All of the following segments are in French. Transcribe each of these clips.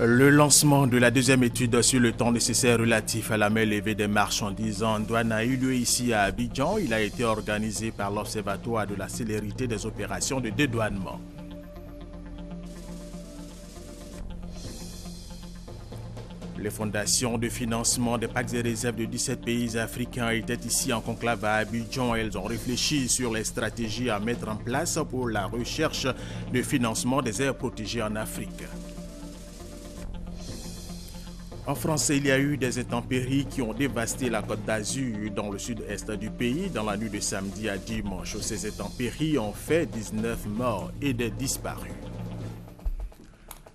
Le lancement de la deuxième étude sur le temps nécessaire relatif à la main levée des marchandises en douane a eu lieu ici à Abidjan. Il a été organisé par l'Observatoire de la célérité des opérations de dédouanement. Les fondations de financement des packs et réserves de 17 pays africains étaient ici en conclave à Abidjan. Elles ont réfléchi sur les stratégies à mettre en place pour la recherche de financement des aires protégées en Afrique. En France, il y a eu des intempéries qui ont dévasté la Côte d'Azur dans le sud-est du pays dans la nuit de samedi à dimanche. Ces intempéries ont fait 19 morts et des disparus.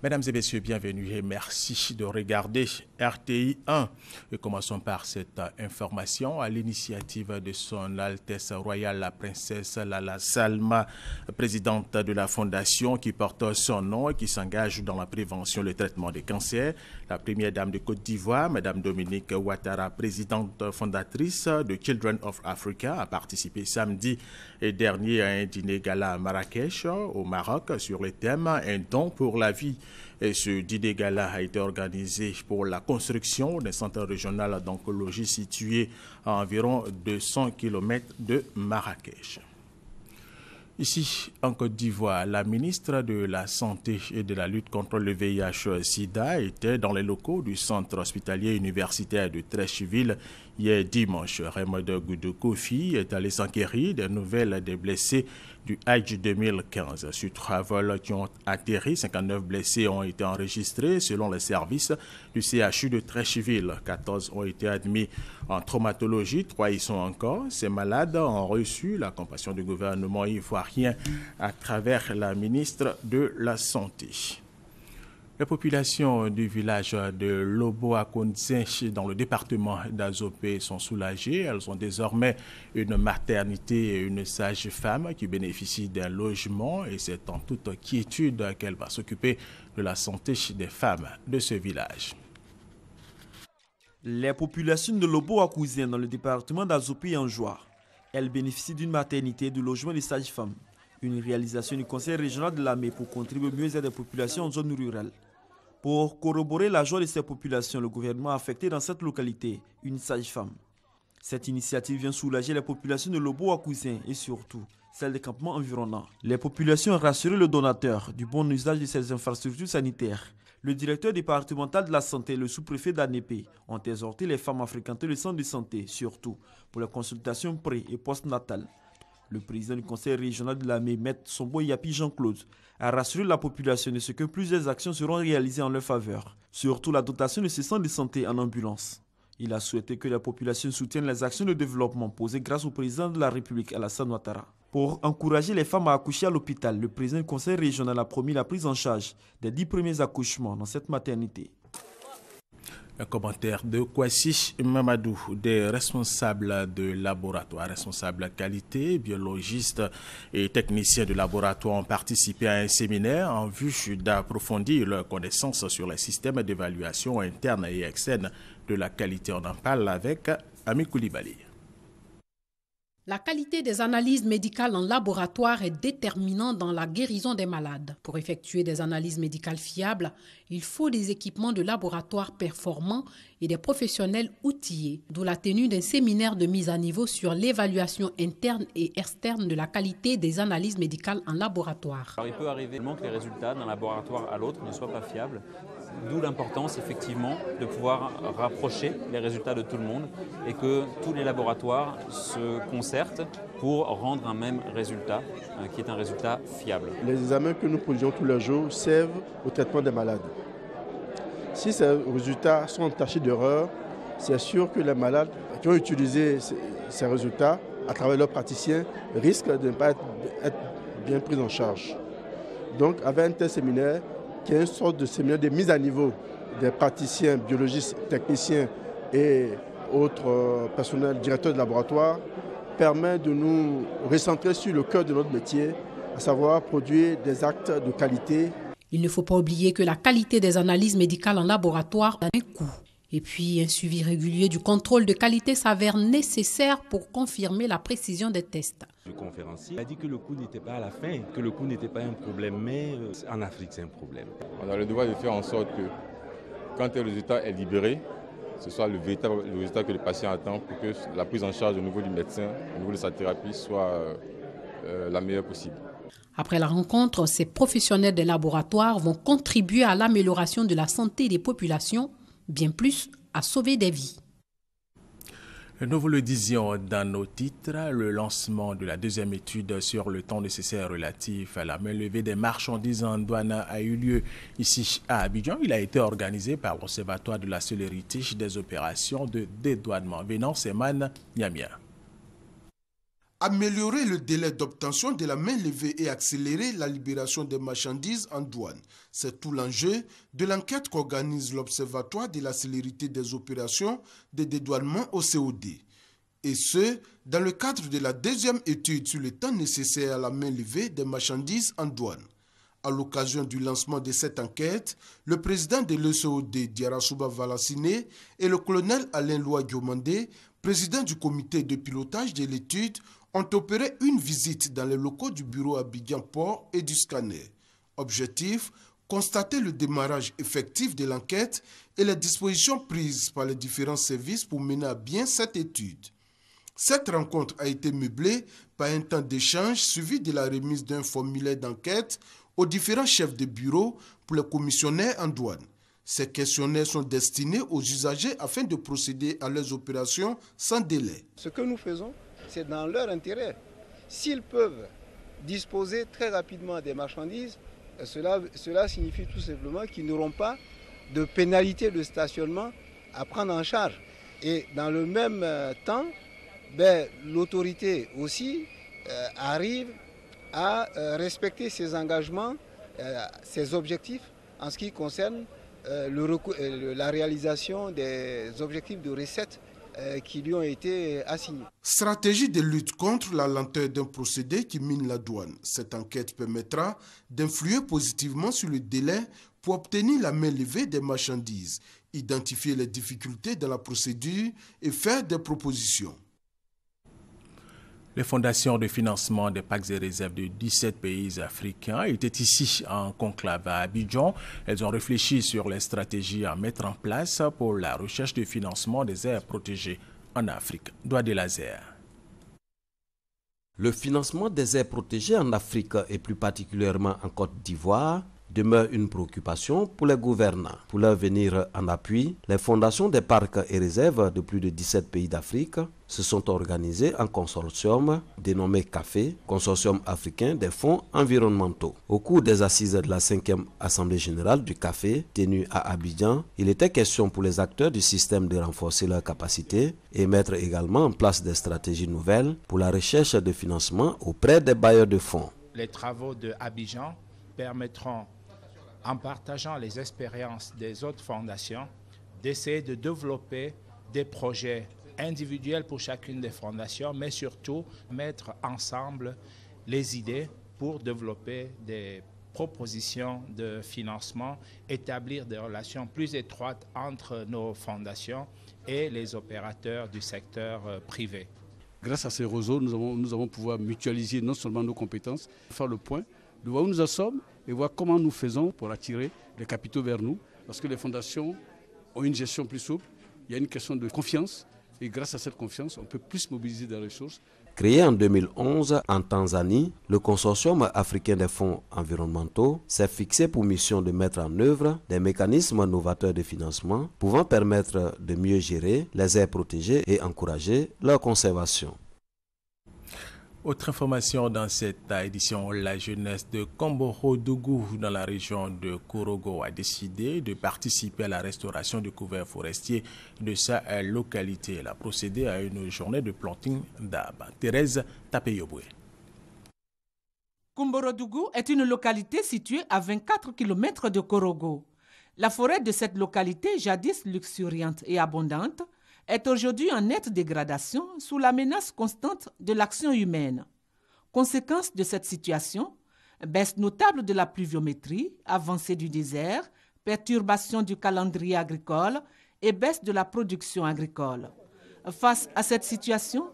Mesdames et messieurs, bienvenue et merci de regarder RTI 1. Et commençons par cette information à l'initiative de son Altesse Royale la Princesse Lala Salma, présidente de la fondation qui porte son nom et qui s'engage dans la prévention et le traitement des cancers. La première dame de Côte d'Ivoire, Madame Dominique Ouattara, présidente fondatrice de Children of Africa, a participé samedi dernier à un dîner gala à Marrakech, au Maroc, sur le thème « Un don pour la vie ». Et ce dîner gala a été organisé pour la construction d'un centre régional d'oncologie situé à environ 200 km de Marrakech. Ici, en Côte d'Ivoire, la ministre de la Santé et de la lutte contre le VIH-Sida était dans les locaux du centre hospitalier universitaire de Treichville hier dimanche. Raymond Goudou Kofi est allé s'enquérir des nouvelles des blessés du Hajj 2015. Sur 3 vols qui ont atterri, 59 blessés ont été enregistrés selon les services du CHU de Treichville. 14 ont été admis en traumatologie, 3 y sont encore. Ces malades ont reçu la compassion du gouvernement ivoirien à travers la ministre de la Santé. Les populations du village de Lobo-Akonzin dans le département d'Azopé sont soulagées. Elles ont désormais une maternité et une sage-femme qui bénéficient d'un logement et c'est en toute quiétude qu'elle va s'occuper de la santé des femmes de ce village. Les populations de Lobo-Akonzin dans le département d'Azopé en joie. Elles bénéficient d'une maternité et du logement des sages-femmes. Une réalisation du Conseil régional de l'AME pour contribuer au mieux-être des populations en zone rurale. Pour corroborer la joie de ces populations, le gouvernement a affecté dans cette localité une sage-femme. Cette initiative vient soulager les populations de Lobo-Akonzin et surtout celles des campements environnants. Les populations ont rassuré le donateur du bon usage de ces infrastructures sanitaires. Le directeur départemental de la santé et le sous-préfet d'Anépé ont exhorté les femmes à fréquenter le centre de santé, surtout pour les consultations pré- et post-natales. Le président du conseil régional de l'AME, M. Sombo Yapi Jean-Claude, a rassuré la population de ce que plusieurs actions seront réalisées en leur faveur, surtout la dotation de ces centres de santé en ambulance. Il a souhaité que la population soutienne les actions de développement posées grâce au président de la République, Alassane Ouattara. Pour encourager les femmes à accoucher à l'hôpital, le président du conseil régional a promis la prise en charge des 10 premiers accouchements dans cette maternité. Un commentaire de Kwasi Mamadou, des responsables de laboratoire, responsables qualité, biologistes et techniciens de laboratoire ont participé à un séminaire en vue d'approfondir leurs connaissances sur les systèmes d'évaluation interne et externe de la qualité. On en parle avec Ami Koulibaly. La qualité des analyses médicales en laboratoire est déterminante dans la guérison des malades. Pour effectuer des analyses médicales fiables, il faut des équipements de laboratoire performants et des professionnels outillés, d'où la tenue d'un séminaire de mise à niveau sur l'évaluation interne et externe de la qualité des analyses médicales en laboratoire. Alors, il peut arriver que les résultats d'un laboratoire à l'autre ne soient pas fiables, d'où l'importance effectivement de pouvoir rapprocher les résultats de tout le monde et que tous les laboratoires se concertent pour rendre un même résultat, qui est un résultat fiable. Les examens que nous produisons tous les jours servent au traitement des malades. Si ces résultats sont entachés d'erreurs, c'est sûr que les malades qui ont utilisé ces résultats à travers leurs praticiens risquent de ne pas être bien pris en charge. Donc avec un tel séminaire, qui est une sorte de séminaire de mise à niveau des praticiens, biologistes, techniciens et autres personnels, directeurs de laboratoire, permet de nous recentrer sur le cœur de notre métier, à savoir produire des actes de qualité. Il ne faut pas oublier que la qualité des analyses médicales en laboratoire a un coût. Et puis, un suivi régulier du contrôle de qualité s'avère nécessaire pour confirmer la précision des tests. Le conférencier a dit que le coût n'était pas à la fin, que le coût n'était pas un problème, mais en Afrique c'est un problème. On a le devoir de faire en sorte que quand un résultat est libéré, ce soit le véritable résultat que le patient attend pour que la prise en charge au niveau du médecin, au niveau de sa thérapie soit la meilleure possible. Après la rencontre, ces professionnels des laboratoires vont contribuer à l'amélioration de la santé des populations, bien plus à sauver des vies. Nous vous le disions dans nos titres, le lancement de la deuxième étude sur le temps nécessaire relatif à la mainlevée des marchandises en douane a eu lieu ici à Abidjan. Il a été organisé par l'Observatoire de la célérité des opérations de dédouanement. Vénance Eman Niamia. Améliorer le délai d'obtention de la main levée et accélérer la libération des marchandises en douane. C'est tout l'enjeu de l'enquête qu'organise l'Observatoire de la célérité des opérations de dédouanement au COD. Et ce, dans le cadre de la deuxième étude sur le temps nécessaire à la main levée des marchandises en douane. À l'occasion du lancement de cette enquête, le président de l'ECOD, Diarasouba Valassine, et le colonel Alain Loa Diomandé, président du comité de pilotage de l'étude, ont opéré une visite dans les locaux du bureau Abidjan Port et du scanner. Objectif, constater le démarrage effectif de l'enquête et les dispositions prises par les différents services pour mener à bien cette étude. Cette rencontre a été meublée par un temps d'échange suivi de la remise d'un formulaire d'enquête aux différents chefs de bureau pour les commissionnaires en douane. Ces questionnaires sont destinés aux usagers afin de procéder à leurs opérations sans délai. Ce que nous faisons, c'est dans leur intérêt. S'ils peuvent disposer très rapidement des marchandises, cela signifie tout simplement qu'ils n'auront pas de pénalité de stationnement à prendre en charge. Et dans le même temps, l'autorité aussi arrive à respecter ses engagements, ses objectifs en ce qui concerne la réalisation des objectifs de recettes qui lui ont été assignés. Stratégie de lutte contre la lenteur d'un procédé qui mine la douane. Cette enquête permettra d'influer positivement sur le délai pour obtenir la main levée des marchandises, identifier les difficultés dans la procédure et faire des propositions. Les fondations de financement des packs et réserves de 17 pays africains étaient ici en conclave à Abidjan. Elles ont réfléchi sur les stratégies à mettre en place pour la recherche de financement des aires protégées en Afrique. Doigt de laser. Le financement des aires protégées en Afrique et plus particulièrement en Côte d'Ivoire demeure une préoccupation pour les gouvernants. Pour leur venir en appui, les fondations des parcs et réserves de plus de 17 pays d'Afrique se sont organisées en consortium dénommé CAFé, Consortium africain des fonds environnementaux. Au cours des assises de la 5e Assemblée générale du CAFé, tenue à Abidjan, il était question pour les acteurs du système de renforcer leurs capacités et mettre également en place des stratégies nouvelles pour la recherche de financement auprès des bailleurs de fonds. Les travaux de Abidjan permettront, en partageant les expériences des autres fondations, d'essayer de développer des projets individuels pour chacune des fondations, mais surtout mettre ensemble les idées pour développer des propositions de financement, établir des relations plus étroites entre nos fondations et les opérateurs du secteur privé. Grâce à ces réseaux, nous allons pouvoir mutualiser non seulement nos compétences, faire le point de voir où nous en sommes et voir comment nous faisons pour attirer les capitaux vers nous. Parce que les fondations ont une gestion plus souple, il y a une question de confiance et grâce à cette confiance, on peut plus mobiliser des ressources. Créé en 2011 en Tanzanie, le Consortium africain des fonds environnementaux s'est fixé pour mission de mettre en œuvre des mécanismes novateurs de financement pouvant permettre de mieux gérer les aires protégées et encourager leur conservation. Autre information dans cette édition, la jeunesse de Komboro-Dougou dans la région de Korogo a décidé de participer à la restauration du couvert forestier de sa localité. Elle a procédé à une journée de planting d'arbres. Thérèse Tapeyoboué. Komboro-Dougou est une localité située à 24 km de Korogo. La forêt de cette localité, jadis luxuriante et abondante, est aujourd'hui en nette dégradation sous la menace constante de l'action humaine. Conséquence de cette situation, baisse notable de la pluviométrie, avancée du désert, perturbation du calendrier agricole et baisse de la production agricole. Face à cette situation,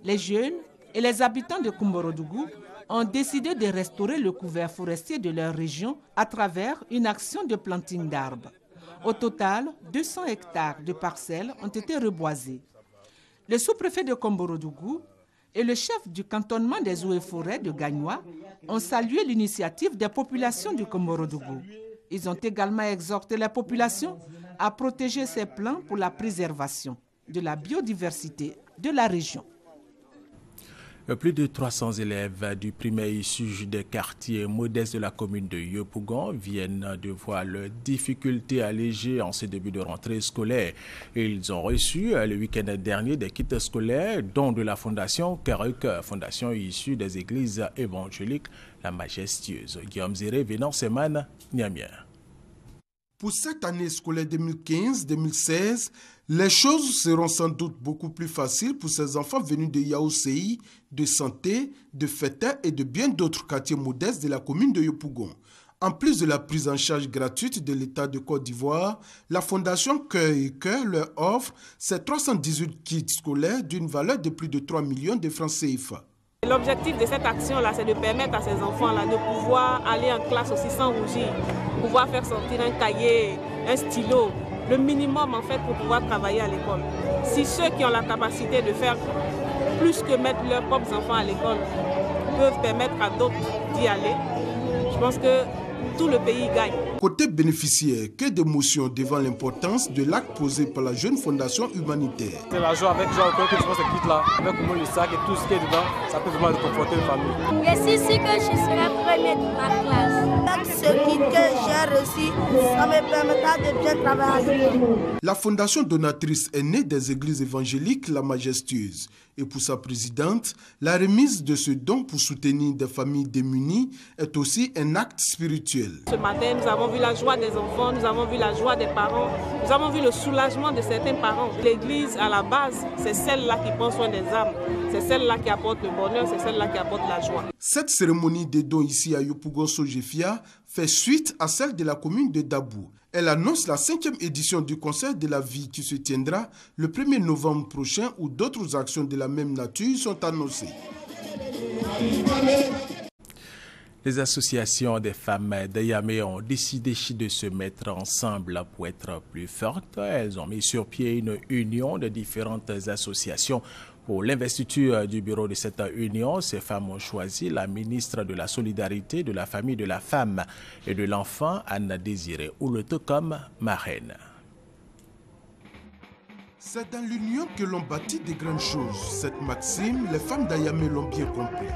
les jeunes et les habitants de Komboro-Dougou ont décidé de restaurer le couvert forestier de leur région à travers une action de planting d'arbres. Au total, 200 hectares de parcelles ont été reboisés. Le sous-préfet de Komborodougou et le chef du cantonnement des eaux et forêts de Gagnoa ont salué l'initiative des populations du Komborodougou. Ils ont également exhorté la population à protéger ces plans pour la préservation de la biodiversité de la région. Plus de 300 élèves du primaire issus des quartiers modestes de la commune de Yopougon viennent de voir leurs difficultés allégées en ce début de rentrée scolaire. Ils ont reçu le week-end dernier des kits scolaires, dont de la fondation Karuk, fondation issue des églises évangéliques La Majestueuse. Guillaume Zéré, Vénan Seman, Niamien. Pour cette année scolaire 2015-2016, les choses seront sans doute beaucoup plus faciles pour ces enfants venus de Yaoséi, de Santé, de Feta et de bien d'autres quartiers modestes de la commune de Yopougon. En plus de la prise en charge gratuite de l'État de Côte d'Ivoire, la Fondation Cœur et Cœur leur offre ces 318 kits scolaires d'une valeur de plus de 3 millions de francs CFA. L'objectif de cette action-là, c'est de permettre à ces enfants-là de pouvoir aller en classe aussi sans rougir, pouvoir faire sortir un cahier, un stylo, le minimum en fait pour pouvoir travailler à l'école. Si ceux qui ont la capacité de faire plus que mettre leurs propres enfants à l'école peuvent permettre à d'autres d'y aller, je pense que tout le pays gagne. Côté bénéficiaire, que d'émotion devant l'importance de l'acte posé par la jeune fondation humanitaire. C'est la joie avec joie que je vois ces kits-là, avec au moins le sac et tout ce qui est dedans, ça peut vraiment réconforter une famille. Je suis sûr que je serai première de ma classe. Avec ce kit que j'ai reçu, ça me permettra de bien travailler. La fondation donatrice est née des églises évangéliques La Majestueuse. Et pour sa présidente, la remise de ce don pour soutenir des familles démunies est aussi un acte spirituel. Ce matin, nous avons vu la joie des enfants, nous avons vu la joie des parents, nous avons vu le soulagement de certains parents. L'église, à la base, c'est celle-là qui prend soin des âmes, c'est celle-là qui apporte le bonheur, c'est celle-là qui apporte la joie. Cette cérémonie des dons ici à Yopougon-Sojefia fait suite à celle de la commune de Dabou. Elle annonce la 5e édition du concert de la vie qui se tiendra le 1er novembre prochain où d'autres actions de la même nature sont annoncées. Les associations des femmes d'Ayamé ont décidé de se mettre ensemble pour être plus fortes. Elles ont mis sur pied une union de différentes associations. Pour l'investiture du bureau de cette union, ces femmes ont choisi la ministre de la Solidarité, de la Famille, de la Femme et de l'Enfant, Anna Désiré Ouleto, comme marraine. C'est dans l'union que l'on bâtit de grandes choses. Cette maxime, les femmes d'Ayamé l'ont bien compris.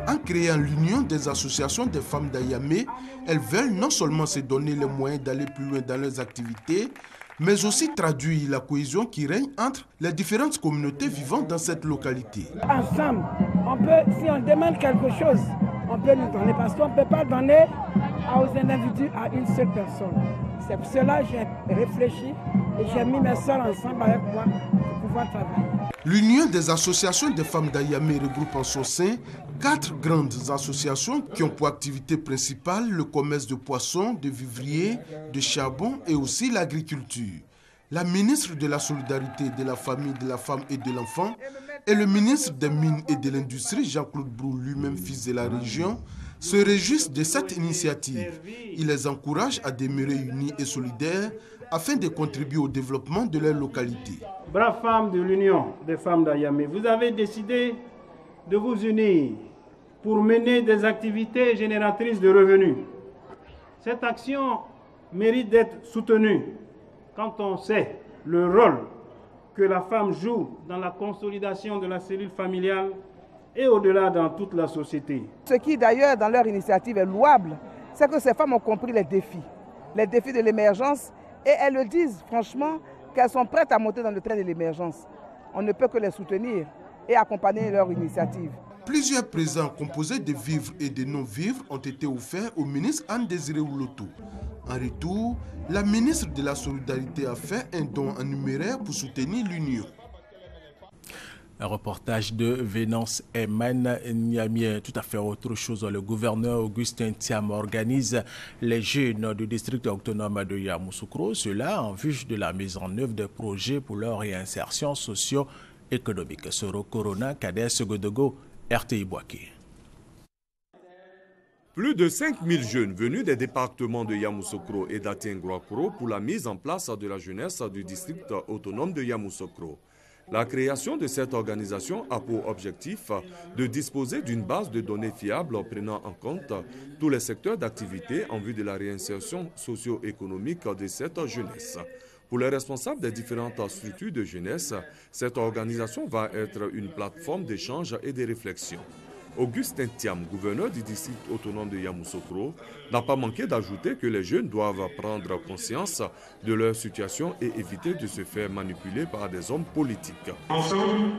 En créant l'union des associations des femmes d'Ayamé, elles veulent non seulement se donner les moyens d'aller plus loin dans leurs activités, mais aussi traduire la cohésion qui règne entre les différentes communautés vivant dans cette localité. Ensemble, si on demande quelque chose, on peut nous donner, parce qu'on ne peut pas donner aux individus à une seule personne. C'est pour cela que j'ai réfléchi et j'ai mis mes soeurs ensemble avec moi pour pouvoir travailler. L'Union des associations des femmes d'Ayamé regroupe en son sein 4 grandes associations qui ont pour activité principale le commerce de poissons, de vivriers, de charbon et aussi l'agriculture. La ministre de la Solidarité, de la Famille, de la Femme et de l'Enfant et le ministre des Mines et de l'Industrie, Jean-Claude Brou, lui-même fils de la région, se réjouissent de cette initiative. Il les encourage à demeurer unis et solidaires afin de contribuer au développement de leur localité. Braves femmes de l'Union des femmes d'Ayamé, vous avez décidé de vous unir pour mener des activités génératrices de revenus. Cette action mérite d'être soutenue quand on sait le rôle que la femme joue dans la consolidation de la cellule familiale et au-delà dans toute la société. Ce qui d'ailleurs dans leur initiative est louable, c'est que ces femmes ont compris les défis de l'émergence et elles le disent franchement qu'elles sont prêtes à monter dans le train de l'émergence. On ne peut que les soutenir et accompagner leur initiative. Plusieurs présents composés de vivres et de non-vivres ont été offerts au ministre Anne Désiré Ouleto. En retour, la ministre de la Solidarité a fait un don en numéraire pour soutenir l'Union. Un reportage de Vénance Eman Niamien. Tout à fait autre chose. Le gouverneur Augustin Thiam organise les jeunes du district autonome de Yamoussoukro. Cela en vue de la mise en œuvre de projets pour leur réinsertion socio-économique. Soro Corona, Kader Segodogo, RTI Boaké. Plus de 5000 jeunes venus des départements de Yamoussoukro et d'Atienguakro pour la mise en place de la jeunesse du district autonome de Yamoussoukro. La création de cette organisation a pour objectif de disposer d'une base de données fiable prenant en compte tous les secteurs d'activité en vue de la réinsertion socio-économique de cette jeunesse. Pour les responsables des différentes structures de jeunesse, cette organisation va être une plateforme d'échange et de réflexion. Augustin Thiam, gouverneur du district autonome de Yamoussoukro, n'a pas manqué d'ajouter que les jeunes doivent prendre conscience de leur situation et éviter de se faire manipuler par des hommes politiques. Ensemble,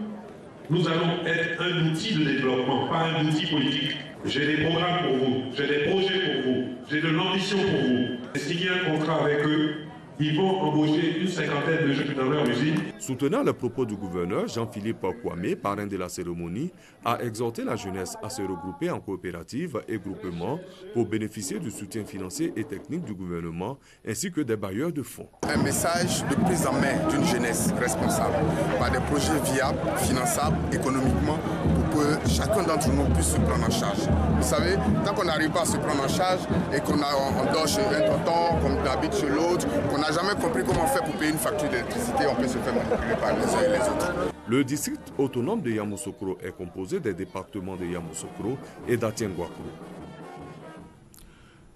nous allons être un outil de développement, pas un outil politique. J'ai des programmes pour vous, j'ai des projets pour vous, j'ai de l'ambition pour vous. J'ai signé un contrat avec eux. Ils vont embaucher une cinquantaine de jeunes dans leur usine. Soutenant le propos du gouverneur, Jean-Philippe Kwame, parrain de la cérémonie, a exhorté la jeunesse à se regrouper en coopératives et groupements pour bénéficier du soutien financier et technique du gouvernement ainsi que des bailleurs de fonds. Un message de prise en main d'une jeunesse responsable par des projets viables, finançables économiquement pour que chacun d'entre nous puisse se prendre en charge. Vous savez, tant qu'on n'arrive pas à se prendre en charge et qu'on dort chez un tonton, qu'on habite chez l'autre, qu'on n'a jamais compris comment on fait pour payer une facture d'électricité, on peut se faire manipuler par les uns et les autres. Le district autonome de Yamoussoukro est composé des départements de Yamoussoukro et d'Atienguakro.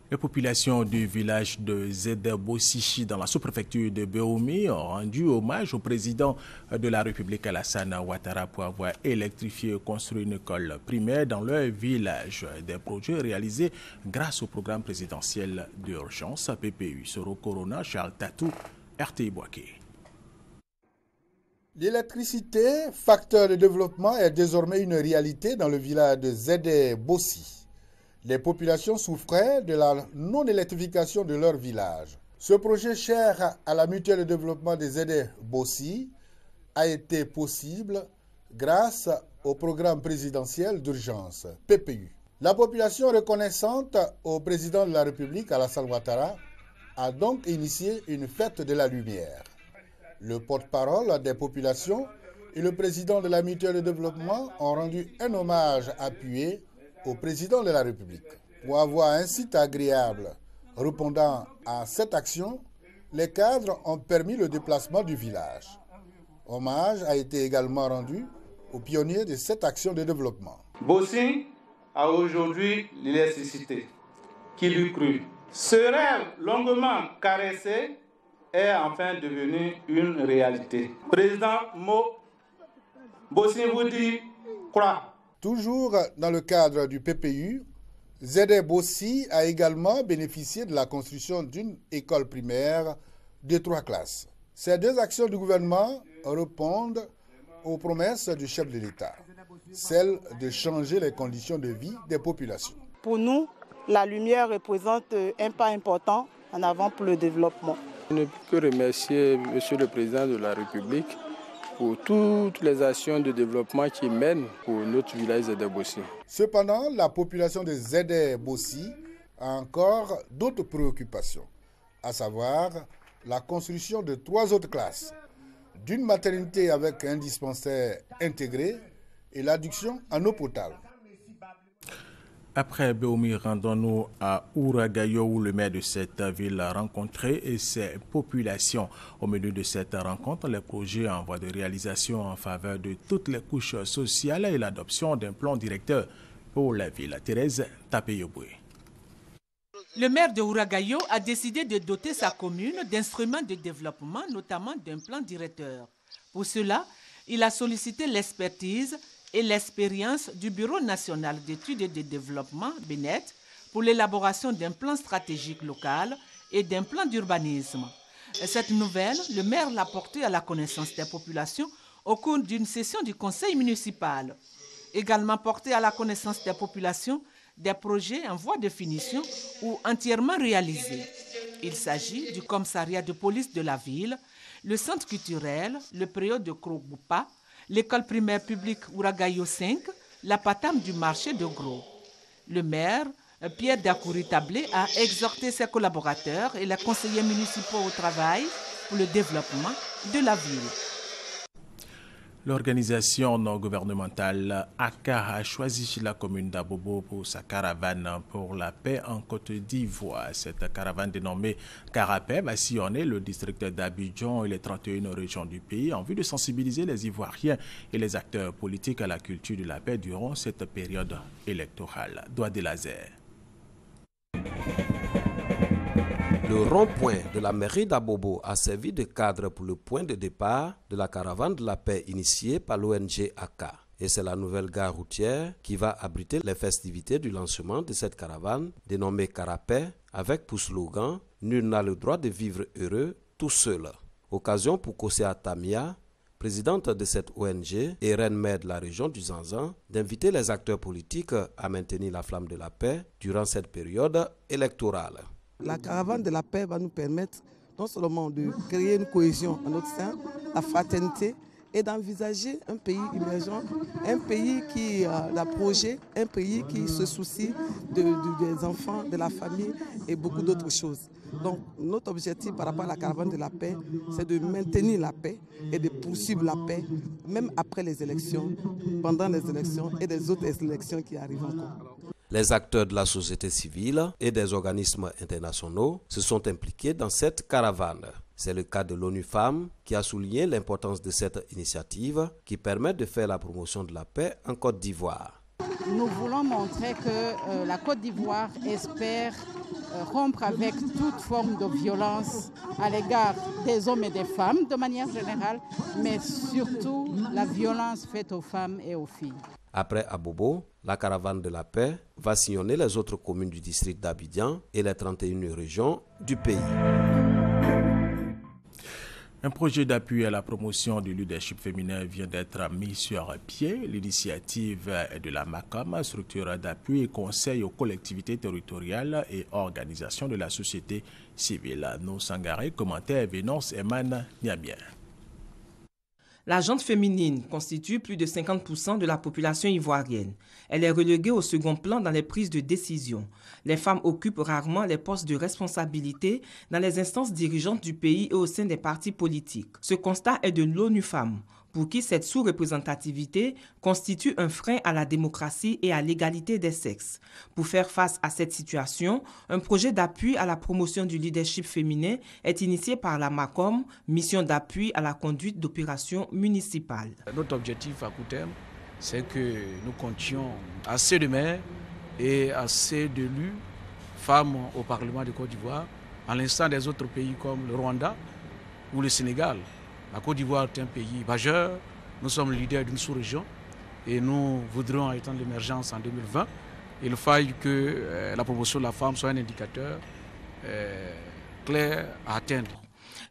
Les populations du village de Zede-Bossichi dans la sous-préfecture de Béoumi ont rendu hommage au président de la République Alassane Ouattara pour avoir électrifié et construit une école primaire dans leur village. Des projets réalisés grâce au programme présidentiel d'urgence PPU. Soro Corona, Charles Tatou, RTI Boaké. L'électricité, facteur de développement, est désormais une réalité dans le village de Zede-Bossi. Les populations souffraient de la non-électrification de leur village. Ce projet cher à la mutuelle de développement des Zede-Bossi a été possible grâce au programme présidentiel d'urgence, PPU. La population reconnaissante au président de la République, Alassane Ouattara, a donc initié une fête de la lumière. Le porte-parole des populations et le président de la mutuelle de développement ont rendu un hommage appuyé au président de la République. Pour avoir un site agréable répondant à cette action, les cadres ont permis le déplacement du village. Hommage a été également rendu aux pionniers de cette action de développement. Bossi a aujourd'hui l'électricité qui lui crut. Ce rêve longuement caressé est enfin devenu une réalité. Président Bossi vous dit croix. Toujours dans le cadre du PPU, Zede-Bossi a également bénéficié de la construction d'une école primaire de 3 classes. Ces deux actions du gouvernement répondent aux promesses du chef de l'État, celle de changer les conditions de vie des populations. Pour nous, la lumière représente un pas important en avant pour le développement. Je ne peux que remercier Monsieur le Président de la République pour toutes les actions de développement qu'il mène pour notre village Zede-Bossi. Cependant, la population de Zede-Bossi a encore d'autres préoccupations, à savoir la construction de 3 autres classes, d'une maternité avec un dispensaire intégré et l'adduction en eau potable. Après Béoumi, rendons-nous à Ouragayo où le maire de cette ville a rencontré ses populations. Au milieu de cette rencontre, les projets en voie de réalisation en faveur de toutes les couches sociales et l'adoption d'un plan directeur pour la ville. Thérèse Tapeyoboué. Le maire de Ouragayo a décidé de doter sa commune d'instruments de développement, notamment d'un plan directeur. Pour cela, il a sollicité l'expertise et l'expérience du Bureau national d'études et de développement, BNET, pour l'élaboration d'un plan stratégique local et d'un plan d'urbanisme. Cette nouvelle, le maire l'a portée à la connaissance des populations au cours d'une session du conseil municipal. Également portée à la connaissance des populations des projets en voie de finition ou entièrement réalisés. Il s'agit du commissariat de police de la ville, le centre culturel, le préau de Krogoupa, l'école primaire publique Ouragayo 5, la patame du marché de Gros. Le maire, Pierre Dakouri-Tablé, a exhorté ses collaborateurs et les conseillers municipaux au travail pour le développement de la ville. L'organisation non gouvernementale ACA a choisi la commune d'Abobo pour sa caravane pour la paix en Côte d'Ivoire. Cette caravane dénommée Carapé va sillonner le district d'Abidjan et les 31 régions du pays en vue de sensibiliser les Ivoiriens et les acteurs politiques à la culture de la paix durant cette période électorale. Doigt des lasers. Le rond-point de la mairie d'Abobo a servi de cadre pour le point de départ de la caravane de la paix initiée par l'ONG ACA. Et c'est la nouvelle gare routière qui va abriter les festivités du lancement de cette caravane dénommée Carapé avec pour slogan « Nul n'a le droit de vivre heureux tout seul ». Occasion pour Kosea Tamia, présidente de cette ONG et reine-mère de la région du Zanzan, d'inviter les acteurs politiques à maintenir la flamme de la paix durant cette période électorale. La caravane de la paix va nous permettre non seulement de créer une cohésion en notre sein, la fraternité et d'envisager un pays émergent, un pays qui a un projet, un pays qui se soucie des enfants, de la famille et beaucoup d'autres choses. Donc notre objectif par rapport à la caravane de la paix, c'est de maintenir la paix et de poursuivre la paix, même après les élections, pendant les élections et des autres élections qui arrivent encore. Les acteurs de la société civile et des organismes internationaux se sont impliqués dans cette caravane. C'est le cas de l'ONU Femmes qui a souligné l'importance de cette initiative qui permet de faire la promotion de la paix en Côte d'Ivoire. Nous voulons montrer que la Côte d'Ivoire espère rompre avec toute forme de violence à l'égard des hommes et des femmes de manière générale, mais surtout la violence faite aux femmes et aux filles. Après Abobo, la caravane de la paix va sillonner les autres communes du district d'Abidjan et les 31 régions du pays. Un projet d'appui à la promotion du leadership féminin vient d'être mis sur pied. L'initiative de la MACOM, structure d'appui et conseil aux collectivités territoriales et organisations de la société civile. Nos Sangaré, commentaire Vénance Eman Niamien. La gente féminine constitue plus de 50% de la population ivoirienne. Elle est reléguée au second plan dans les prises de décision. Les femmes occupent rarement les postes de responsabilité dans les instances dirigeantes du pays et au sein des partis politiques. Ce constat est de l'ONU Femmes, pour qui cette sous-représentativité constitue un frein à la démocratie et à l'égalité des sexes. Pour faire face à cette situation, un projet d'appui à la promotion du leadership féminin est initié par la MACOM, mission d'appui à la conduite d'opérations municipales. Notre objectif à court terme, c'est que nous comptions assez de maires et assez d'élus femmes au Parlement de Côte d'Ivoire, à l'instant des autres pays comme le Rwanda ou le Sénégal. La Côte d'Ivoire est un pays majeur, nous sommes leaders d'une sous-région et nous voudrions étendre l'émergence en 2020. Il faille que la promotion de la femme soit un indicateur clair à atteindre.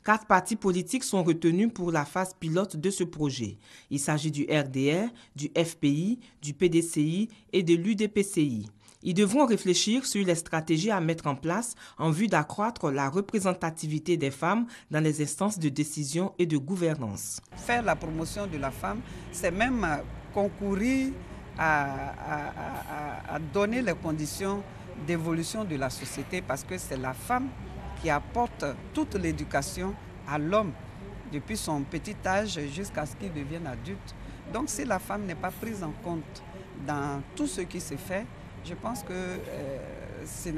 4 partis politiques sont retenus pour la phase pilote de ce projet. Il s'agit du RDR, du FPI, du PDCI et de l'UDPCI. Ils devront réfléchir sur les stratégies à mettre en place en vue d'accroître la représentativité des femmes dans les instances de décision et de gouvernance. Faire la promotion de la femme, c'est même concourir à donner les conditions d'évolution de la société parce que c'est la femme qui apporte toute l'éducation à l'homme depuis son petit âge jusqu'à ce qu'il devienne adulte. Donc si la femme n'est pas prise en compte dans tout ce qui se fait, je pense que ça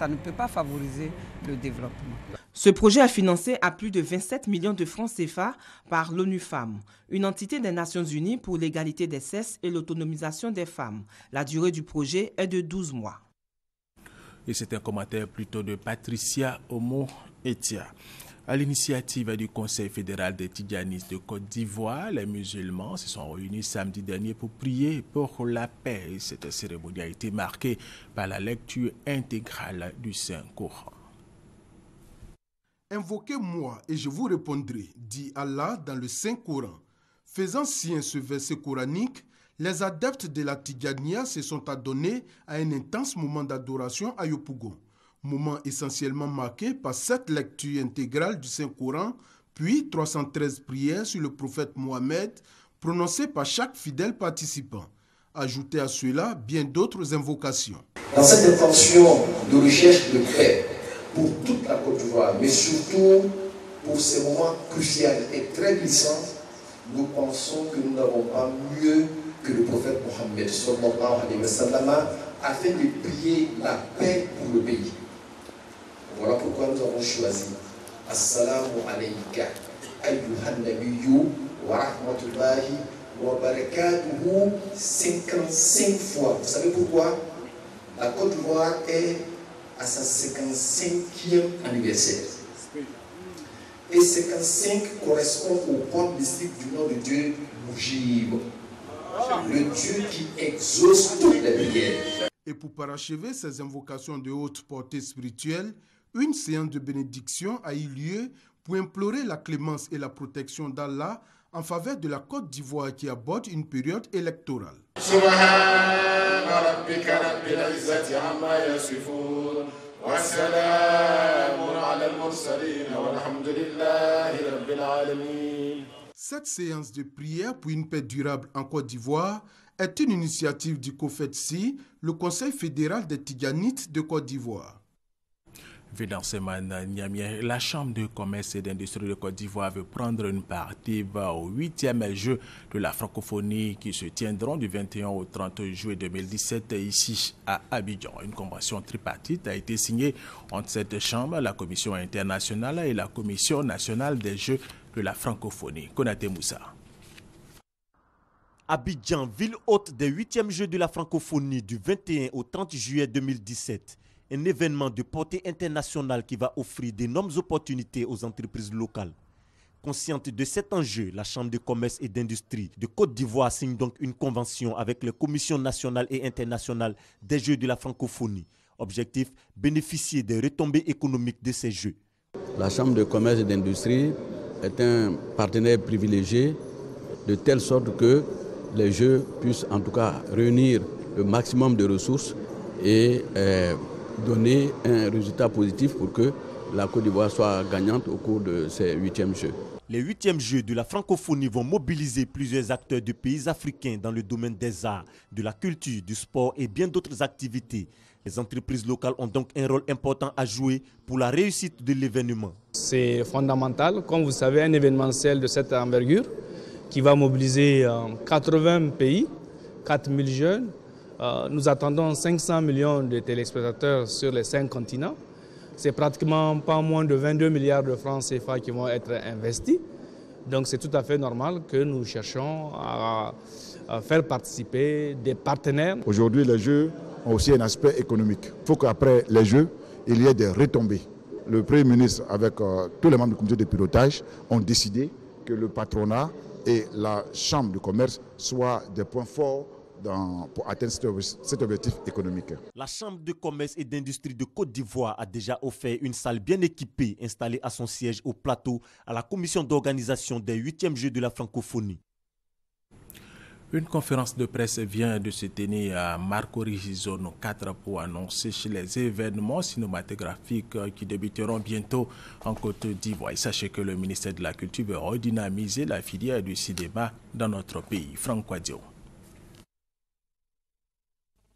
ne peut pas favoriser le développement. Ce projet est financé à plus de 27 millions de francs CFA par l'ONU Femmes, une entité des Nations Unies pour l'égalité des sexes et l'autonomisation des femmes. La durée du projet est de 12 mois. Et c'est un commentaire plutôt de Patricia Omo-Etia. À l'initiative du Conseil fédéral des Tidjanistes de Côte d'Ivoire, les musulmans se sont réunis samedi dernier pour prier pour la paix. Cette cérémonie a été marquée par la lecture intégrale du Saint-Coran. Invoquez-moi et je vous répondrai, dit Allah dans le Saint-Coran. Faisant sien ce verset coranique, les adeptes de la Tidjania se sont adonnés à un intense moment d'adoration à Yopougon. Moment essentiellement marqué par 7 lectures intégrales du Saint-Coran, puis 313 prières sur le prophète Mohammed, prononcées par chaque fidèle participant. Ajoutez à cela bien d'autres invocations. Dans cette intention de recherche de paix pour toute la Côte d'Ivoire, mais surtout pour ces moments cruciaux et très glissants, nous pensons que nous n'avons pas mieux que le prophète Mohammed sallallahu alayhi wa sallam afin de prier la paix pour le pays. Voilà pourquoi nous avons choisi Assalamu alayka ayyuhan nabiyyu wa rahmatullahi wa barakatuhu 55 fois. Vous savez pourquoi? La Côte d'Ivoire est à sa 55e anniversaire. Et 55 correspond au port mystique du nom de Dieu Moujib, le Dieu qui exauce toutes les prières. Et pour parachever ces invocations de haute portée spirituelle, une séance de bénédiction a eu lieu pour implorer la clémence et la protection d'Allah en faveur de la Côte d'Ivoire qui aborde une période électorale. Cette séance de prière pour une paix durable en Côte d'Ivoire est une initiative du COFETSI, le Conseil fédéral des Tidjanites de Côte d'Ivoire. Dans Niamey, la Chambre de commerce et d'industrie de Côte d'Ivoire veut prendre une partie au 8e jeu de la francophonie qui se tiendront du 21 au 30 juillet 2017 ici à Abidjan. Une convention tripartite a été signée entre cette Chambre, la Commission internationale et la Commission nationale des jeux de la francophonie. Konaté Moussa. Abidjan, ville hôte des 8e Jeux de la francophonie du 21 au 30 juillet 2017. Un événement de portée internationale qui va offrir d'énormes opportunités aux entreprises locales. Consciente de cet enjeu, la Chambre de commerce et d'industrie de Côte d'Ivoire signe donc une convention avec les commissions nationales et internationales des Jeux de la francophonie. Objectif, bénéficier des retombées économiques de ces Jeux. La Chambre de commerce et d'industrie est un partenaire privilégié de telle sorte que les Jeux puissent en tout cas réunir le maximum de ressources et donner un résultat positif pour que la Côte d'Ivoire soit gagnante au cours de ces 8e Jeux. Les 8e Jeux de la francophonie vont mobiliser plusieurs acteurs de pays africains dans le domaine des arts, de la culture, du sport et bien d'autres activités. Les entreprises locales ont donc un rôle important à jouer pour la réussite de l'événement. C'est fondamental, comme vous savez, un événementiel de cette envergure qui va mobiliser 80 pays, 4000 jeunes. Nous attendons 500 millions de téléspectateurs sur les 5 continents. C'est pratiquement pas moins de 22 milliards de francs CFA qui vont être investis. Donc c'est tout à fait normal que nous cherchons à faire participer des partenaires. Aujourd'hui, les Jeux ont aussi un aspect économique. Il faut qu'après les Jeux, il y ait des retombées. Le Premier ministre, avec tous les membres du comité de pilotage, ont décidé que le patronat et la Chambre de commerce soient des points forts pour atteindre cet objectif économique. La Chambre de commerce et d'industrie de Côte d'Ivoire a déjà offert une salle bien équipée installée à son siège au plateau à la commission d'organisation des 8e Jeux de la francophonie. Une conférence de presse vient de se tenir à Marcory Zone 4 pour annoncer les événements cinématographiques qui débuteront bientôt en Côte d'Ivoire. Et sachez que le ministère de la Culture veut redynamiser la filière du cinéma dans notre pays. Franck Quadio.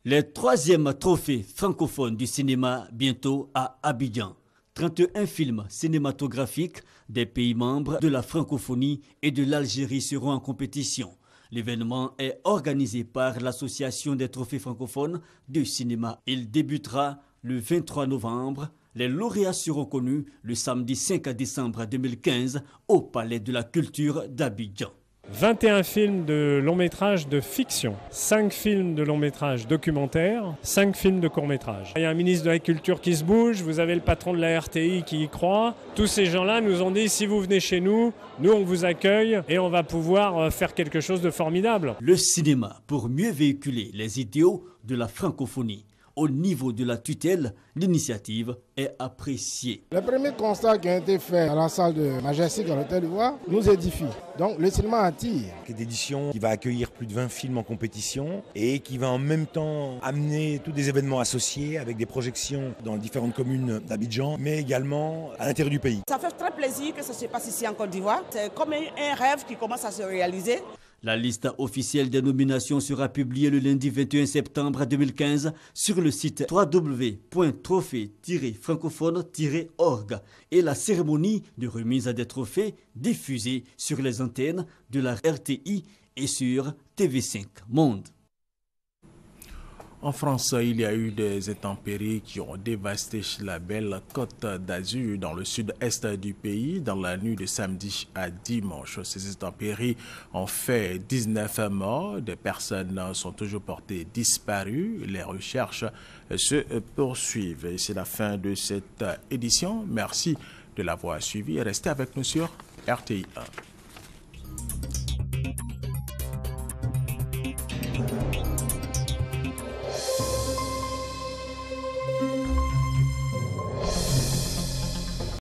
Le 3e trophée francophone du cinéma bientôt à Abidjan. 31 films cinématographiques des pays membres de la francophonie et de l'Algérie seront en compétition. L'événement est organisé par l'Association des trophées francophones du cinéma. Il débutera le 23 novembre. Les lauréats seront connus le samedi 5 décembre 2015 au Palais de la Culture d'Abidjan. 21 films de long métrage de fiction, 5 films de long métrage documentaire, 5 films de court métrage. Il y a un ministre de la Culture qui se bouge, vous avez le patron de la RTI qui y croit. Tous ces gens-là nous ont dit si vous venez chez nous, nous on vous accueille et on va pouvoir faire quelque chose de formidable. Le cinéma pour mieux véhiculer les idéaux de la francophonie. Au niveau de la tutelle, l'initiative est appréciée. Le premier constat qui a été fait à la salle de Majestic à l'Hôtel d'Ivoire nous édifie. Donc le cinéma attire. Cette édition qui va accueillir plus de 20 films en compétition et qui va en même temps amener tous des événements associés avec des projections dans les différentes communes d'Abidjan, mais également à l'intérieur du pays. Ça fait très plaisir que ça se passe ici en Côte d'Ivoire. C'est comme un rêve qui commence à se réaliser. La liste officielle des nominations sera publiée le lundi 21 septembre 2015 sur le site www.trophée-francophone-org et la cérémonie de remise des trophées diffusée sur les antennes de la RTI et sur TV5 Monde. En France, il y a eu des intempéries qui ont dévasté la belle Côte d'Azur dans le sud-est du pays dans la nuit de samedi à dimanche. Ces intempéries ont fait 19 morts. Des personnes sont toujours portées disparues. Les recherches se poursuivent. Et c'est la fin de cette édition. Merci de l'avoir suivi. Restez avec nous sur RTI 1.